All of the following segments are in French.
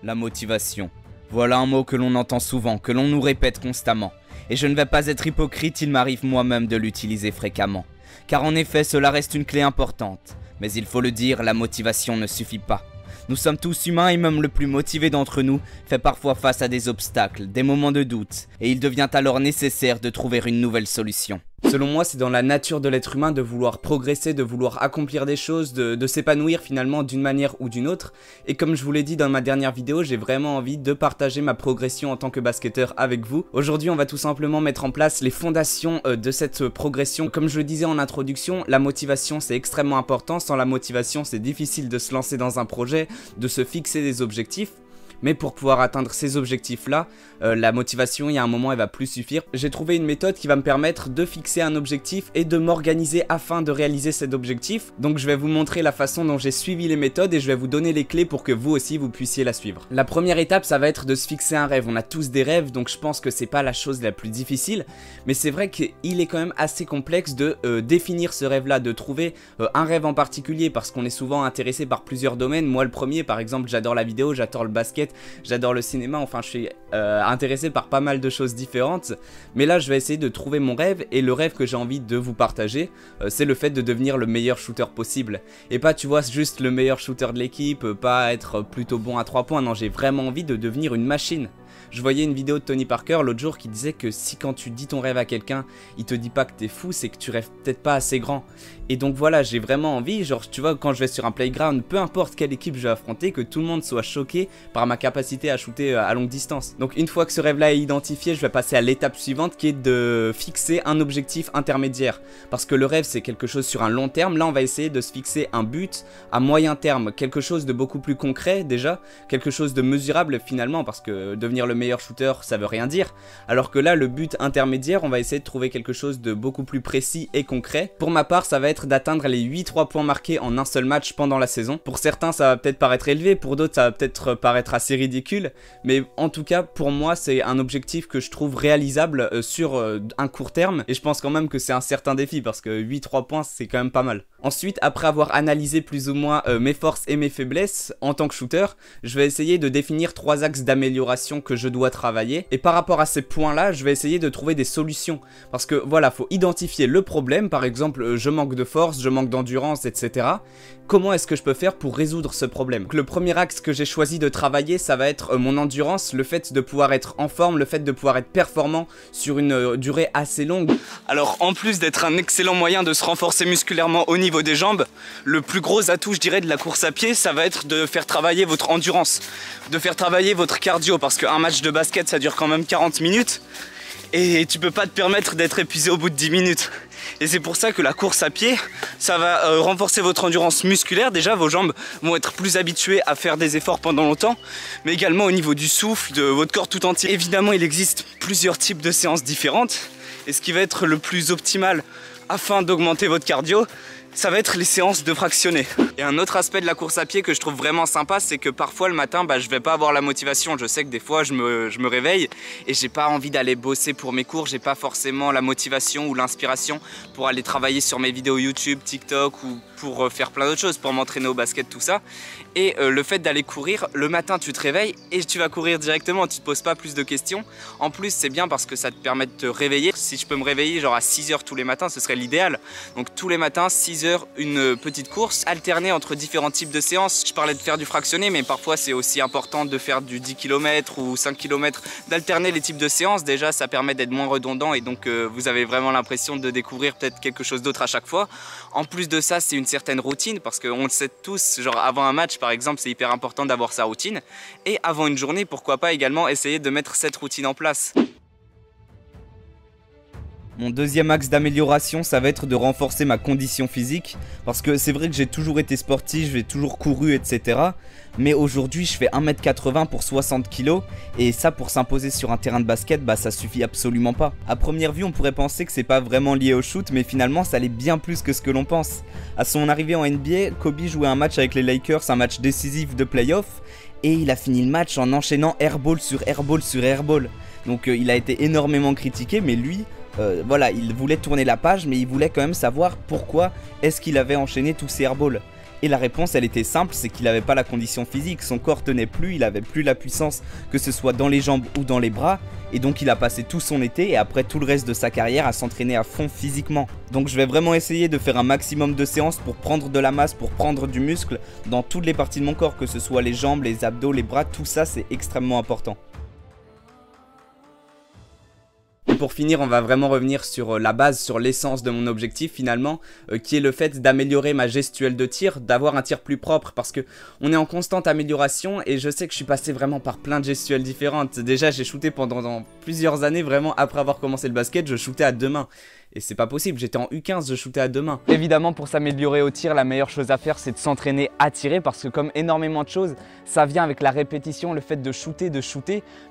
La motivation. Voilà un mot que l'on entend souvent, que l'on nous répète constamment. Et je ne vais pas être hypocrite, il m'arrive moi-même de l'utiliser fréquemment. Car en effet, cela reste une clé importante. Mais il faut le dire, la motivation ne suffit pas. Nous sommes tous humains et même le plus motivé d'entre nous fait parfois face à des obstacles, des moments de doute. Et il devient alors nécessaire de trouver une nouvelle solution. Selon moi, c'est dans la nature de l'être humain de vouloir progresser, de vouloir accomplir des choses, de s'épanouir finalement d'une manière ou d'une autre. Et comme je vous l'ai dit dans ma dernière vidéo, j'ai vraiment envie de partager ma progression en tant que basketteur avec vous. Aujourd'hui, on va tout simplement mettre en place les fondations de cette progression. Comme je le disais en introduction, la motivation c'est extrêmement important. Sans la motivation, c'est difficile de se lancer dans un projet, de se fixer des objectifs. Mais pour pouvoir atteindre ces objectifs-là, la motivation, il y a un moment, elle va plus suffire. J'ai trouvé une méthode qui va me permettre de fixer un objectif et de m'organiser afin de réaliser cet objectif. Donc je vais vous montrer la façon dont j'ai suivi les méthodes et je vais vous donner les clés pour que vous aussi, vous puissiez la suivre. La première étape, ça va être de se fixer un rêve. On a tous des rêves, donc je pense que c'est pas la chose la plus difficile. Mais c'est vrai qu'il est quand même assez complexe de définir ce rêve-là, de trouver un rêve en particulier parce qu'on est souvent intéressé par plusieurs domaines. Moi, le premier, par exemple, j'adore la vidéo, j'adore le basket. J'adore le cinéma, enfin je suis intéressé par pas mal de choses différentes. Mais là je vais essayer de trouver mon rêve. Et le rêve que j'ai envie de vous partager, c'est le fait de devenir le meilleur shooter possible. Et pas tu vois juste le meilleur shooter de l'équipe, pas être plutôt bon à 3 points. Non, j'ai vraiment envie de devenir une machine. Je voyais une vidéo de Tony Parker l'autre jour qui disait que si quand tu dis ton rêve à quelqu'un, il te dit pas que t'es fou, c'est que tu rêves peut-être pas assez grand. Et donc voilà, j'ai vraiment envie, genre tu vois, quand je vais sur un playground, peu importe quelle équipe je vais affronter, que tout le monde soit choqué par ma capacité à shooter à longue distance. Donc une fois que ce rêve-là est identifié, je vais passer à l'étape suivante qui est de fixer un objectif intermédiaire. Parce que le rêve c'est quelque chose sur un long terme, là on va essayer de se fixer un but à moyen terme, quelque chose de beaucoup plus concret déjà, quelque chose de mesurable finalement, parce que devenir le meilleur shooter ça veut rien dire, alors que là le but intermédiaire on va essayer de trouver quelque chose de beaucoup plus précis et concret. Pour ma part ça va être d'atteindre les 8 3 points marqués en un seul match pendant la saison. Pour certains ça va peut-être paraître élevé, pour d'autres ça va peut-être paraître assez ridicule, mais en tout cas pour moi c'est un objectif que je trouve réalisable sur un court terme, et je pense quand même que c'est un certain défi parce que 8 3 points c'est quand même pas mal. Ensuite, après avoir analysé plus ou moins mes forces et mes faiblesses en tant que shooter, je vais essayer de définir 3 axes d'amélioration que je dois travailler. Et par rapport à ces points-là, je vais essayer de trouver des solutions. Parce que voilà, faut identifier le problème. Par exemple, je manque de force, je manque d'endurance, etc. Comment est-ce que je peux faire pour résoudre ce problème? Donc, le premier axe que j'ai choisi de travailler, ça va être mon endurance, le fait de pouvoir être en forme, le fait de pouvoir être performant sur une durée assez longue. Alors, en plus d'être un excellent moyen de se renforcer musculairement au niveau des jambes, le plus gros atout je dirais de la course à pied, ça va être de faire travailler votre endurance, de faire travailler votre cardio, parce qu'un match de basket ça dure quand même 40 minutes et tu peux pas te permettre d'être épuisé au bout de 10 minutes. Et c'est pour ça que la course à pied, ça va renforcer votre endurance musculaire. Déjà vos jambes vont être plus habituées à faire des efforts pendant longtemps, mais également au niveau du souffle, de votre corps tout entier. Évidemment il existe plusieurs types de séances différentes, et ce qui va être le plus optimal afin d'augmenter votre cardio, ça va être les séances de fractionnés. Et un autre aspect de la course à pied que je trouve vraiment sympa, c'est que parfois le matin, je vais pas avoir la motivation. Je sais que des fois je me réveille et j'ai pas envie d'aller bosser pour mes cours, j'ai pas forcément la motivation ou l'inspiration pour aller travailler sur mes vidéos YouTube, TikTok ou pour faire plein d'autres choses, pour m'entraîner au basket, tout ça. Et le fait d'aller courir, le matin tu te réveilles et tu vas courir directement, tu te poses pas plus de questions. En plus c'est bien parce que ça te permet de te réveiller. Si je peux me réveiller genre à 6 h tous les matins, ce serait l'idéal. Donc tous les matins, 6 h, une petite course, alternée entre différents types de séances. Je parlais de faire du fractionné, mais parfois c'est aussi important de faire du 10 km ou 5 km, d'alterner les types de séances. Déjà ça permet d'être moins redondant et donc vous avez vraiment l'impression de découvrir peut-être quelque chose d'autre à chaque fois. En plus de ça, c'est une certaine routine parce qu'on le sait tous, genre avant un match par exemple, c'est hyper important d'avoir sa routine. Et avant une journée, pourquoi pas également essayer de mettre cette routine en place. Mon deuxième axe d'amélioration, ça va être de renforcer ma condition physique. Parce que c'est vrai que j'ai toujours été sportif, j'ai toujours couru, etc. Mais aujourd'hui, je fais 1m80 pour 60 kg. Et ça, pour s'imposer sur un terrain de basket, ça suffit absolument pas. À première vue, on pourrait penser que c'est pas vraiment lié au shoot, mais finalement, ça l'est bien plus que ce que l'on pense. À son arrivée en NBA, Kobe jouait un match avec les Lakers, un match décisif de playoff. Et il a fini le match en enchaînant airball sur airball sur airball. Donc il a été énormément critiqué, mais lui... voilà, il voulait tourner la page, mais il voulait quand même savoir pourquoi est-ce qu'il avait enchaîné tous ces airballs. Et la réponse elle était simple, c'est qu'il avait pas la condition physique, son corps tenait plus, il avait plus la puissance que ce soit dans les jambes ou dans les bras, et donc il a passé tout son été et après tout le reste de sa carrière à s'entraîner à fond physiquement. Donc je vais vraiment essayer de faire un maximum de séances pour prendre de la masse, pour prendre du muscle dans toutes les parties de mon corps, que ce soit les jambes, les abdos, les bras, tout ça c'est extrêmement important. Et pour finir, on va vraiment revenir sur la base, sur l'essence de mon objectif finalement, qui est le fait d'améliorer ma gestuelle de tir, d'avoir un tir plus propre, parce que on est en constante amélioration et je sais que je suis passé vraiment par plein de gestuelles différentes. Déjà j'ai shooté pendant plusieurs années, vraiment après avoir commencé le basket, je shootais à deux mains. Et c'est pas possible, j'étais en U15, je shootais à deux mains. Évidemment, pour s'améliorer au tir, la meilleure chose à faire, c'est de s'entraîner à tirer, parce que comme énormément de choses, ça vient avec la répétition, le fait de shooter,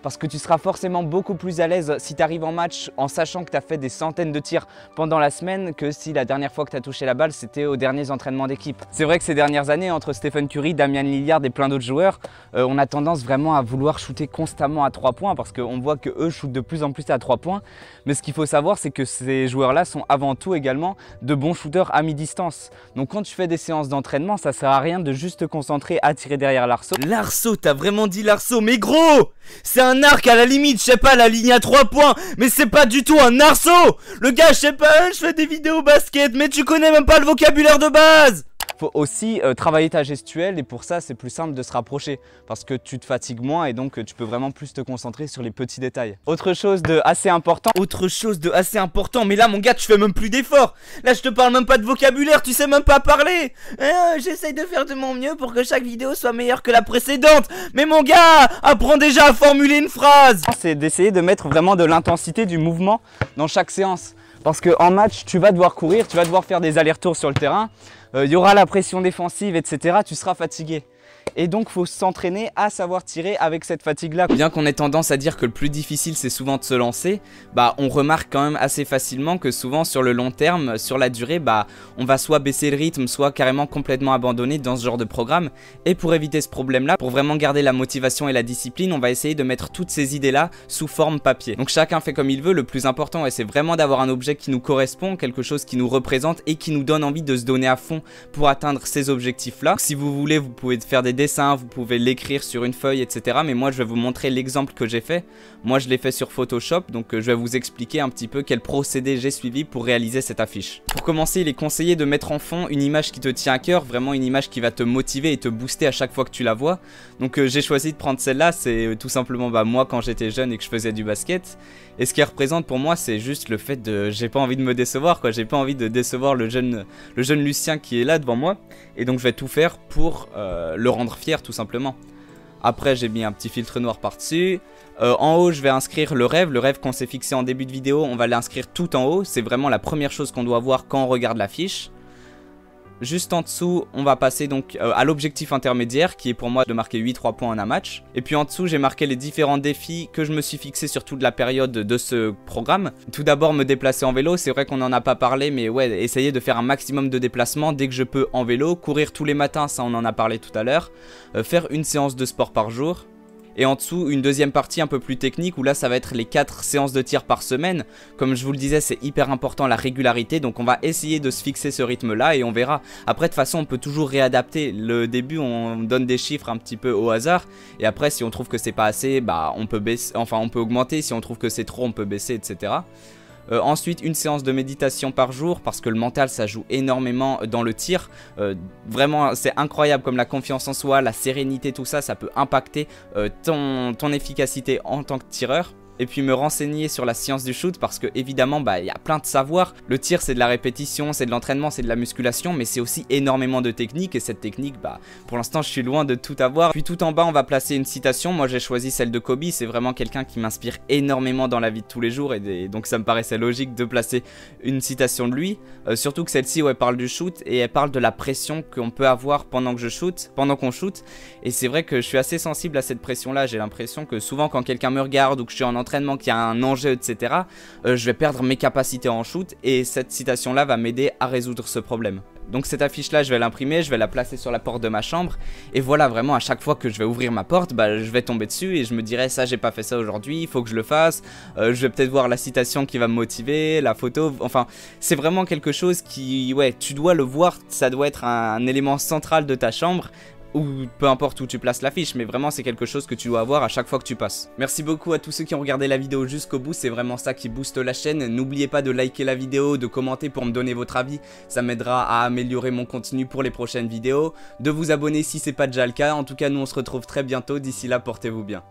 parce que tu seras forcément beaucoup plus à l'aise si tu arrives en match en sachant que tu as fait des centaines de tirs pendant la semaine que si la dernière fois que tu as touché la balle, c'était aux derniers entraînements d'équipe. C'est vrai que ces dernières années, entre Stephen Curry, Damian Lillard et plein d'autres joueurs, on a tendance vraiment à vouloir shooter constamment à 3 points, parce qu'on voit qu'eux shootent de plus en plus à 3 points. Mais ce qu'il faut savoir, c'est que ces joueurs-là sont avant tout également de bons shooters à mi-distance. Donc quand tu fais des séances d'entraînement, ça sert à rien de juste te concentrer à tirer derrière l'arceau. L'arceau, t'as vraiment dit l'arceau, mais gros, c'est un arc à la limite, je sais pas, la ligne à 3 points, mais c'est pas du tout un arceau. Le gars, je sais pas, je fais des vidéos basket, mais tu connais même pas le vocabulaire de base. Faut aussi travailler ta gestuelle, et pour ça c'est plus simple de se rapprocher parce que tu te fatigues moins et donc tu peux vraiment plus te concentrer sur les petits détails. Autre chose de assez important, mais là mon gars tu fais même plus d'efforts. Là je te parle même pas de vocabulaire, tu sais même pas parler. J'essaye de faire de mon mieux pour que chaque vidéo soit meilleure que la précédente, mais mon gars, apprends déjà à formuler une phrase. C'est d'essayer de mettre vraiment de l'intensité, du mouvement dans chaque séance. Parce qu'en match, tu vas devoir courir, tu vas devoir faire des allers-retours sur le terrain, il y aura la pression défensive, etc. Tu seras fatigué. Et donc il faut s'entraîner à savoir tirer avec cette fatigue là. Bien qu'on ait tendance à dire que le plus difficile c'est souvent de se lancer, bah on remarque quand même assez facilement que souvent sur le long terme, sur la durée, bah on va soit baisser le rythme, soit carrément complètement abandonner dans ce genre de programme. Et pour éviter ce problème là, pour vraiment garder la motivation et la discipline, on va essayer de mettre toutes ces idées là sous forme papier. Donc chacun fait comme il veut, le plus important c'est vraiment d'avoir un objet qui nous correspond, quelque chose qui nous représente et qui nous donne envie de se donner à fond pour atteindre ces objectifs là. Donc, si vous voulez, vous pouvez faire des dessins, vous pouvez l'écrire sur une feuille, etc. Mais moi je vais vous montrer l'exemple que j'ai fait. Moi je l'ai fait sur Photoshop, donc je vais vous expliquer un petit peu quel procédé j'ai suivi pour réaliser cette affiche. Pour commencer, il est conseillé de mettre en fond une image qui te tient à cœur, vraiment une image qui va te motiver et te booster à chaque fois que tu la vois. Donc j'ai choisi de prendre celle-là, c'est tout simplement moi quand j'étais jeune et que je faisais du basket. Et ce qui représente pour moi, c'est juste le fait de... j'ai pas envie de me décevoir quoi, j'ai pas envie de décevoir le jeune Lucien qui est là devant moi. Et donc je vais tout faire pour le rendre fier tout simplement. Après j'ai mis un petit filtre noir par dessus. En haut je vais inscrire le rêve qu'on s'est fixé en début de vidéo, on va l'inscrire tout en haut. C'est vraiment la première chose qu'on doit voir quand on regarde l'affiche. Juste en dessous, on va passer donc à l'objectif intermédiaire qui est pour moi de marquer 8-3 points en un match. Et puis en dessous, j'ai marqué les différents défis que je me suis fixé sur toute la période de ce programme. Tout d'abord, me déplacer en vélo. C'est vrai qu'on n'en a pas parlé, mais ouais, essayer de faire un maximum de déplacements dès que je peux en vélo. Courir tous les matins, ça on en a parlé tout à l'heure. Faire une séance de sport par jour. Et en dessous, une deuxième partie un peu plus technique où là, ça va être les 4 séances de tir par semaine. Comme je vous le disais, c'est hyper important la régularité. Donc on va essayer de se fixer ce rythme-là et on verra. Après, de toute façon, on peut toujours réadapter. Le début, on donne des chiffres un petit peu au hasard. Et après, si on trouve que c'est pas assez, bah on peut baisser, enfin on peut augmenter. Si on trouve que c'est trop, on peut baisser, etc. Ensuite, une séance de méditation par jour parce que le mental ça joue énormément dans le tir. Vraiment, c'est incroyable comme la confiance en soi, la sérénité, tout ça, ça peut impacter ton efficacité en tant que tireur. Et puis me renseigner sur la science du shoot parce que évidemment il y a plein de savoirs. Le tir c'est de la répétition, c'est de l'entraînement, c'est de la musculation, mais c'est aussi énormément de techniques et cette technique pour l'instant je suis loin de tout avoir. Puis tout en bas on va placer une citation, moi j'ai choisi celle de Kobe, c'est vraiment quelqu'un qui m'inspire énormément dans la vie de tous les jours et donc ça me paraissait logique de placer une citation de lui. Surtout que celle-ci elle parle du shoot et elle parle de la pression qu'on peut avoir pendant qu'on shoot. Et c'est vrai que je suis assez sensible à cette pression là, j'ai l'impression que souvent quand quelqu'un me regarde ou que je suis en entraînement, qu'il y a un enjeu, etc., je vais perdre mes capacités en shoot et cette citation là va m'aider à résoudre ce problème. Donc cette affiche là je vais l'imprimer, je vais la placer sur la porte de ma chambre. Et voilà, vraiment à chaque fois que je vais ouvrir ma porte, bah, je vais tomber dessus et je me dirai ça j'ai pas fait ça aujourd'hui, il faut que je le fasse. Je vais peut-être voir la citation qui va me motiver, la photo, enfin c'est vraiment quelque chose qui, ouais, tu dois le voir, ça doit être un élément central de ta chambre. Ou peu importe où tu places l'affiche, mais vraiment c'est quelque chose que tu dois avoir à chaque fois que tu passes. Merci beaucoup à tous ceux qui ont regardé la vidéo jusqu'au bout, c'est vraiment ça qui booste la chaîne. N'oubliez pas de liker la vidéo, de commenter pour me donner votre avis, ça m'aidera à améliorer mon contenu pour les prochaines vidéos. De vous abonner si c'est pas déjà le cas, en tout cas nous on se retrouve très bientôt, d'ici là portez-vous bien.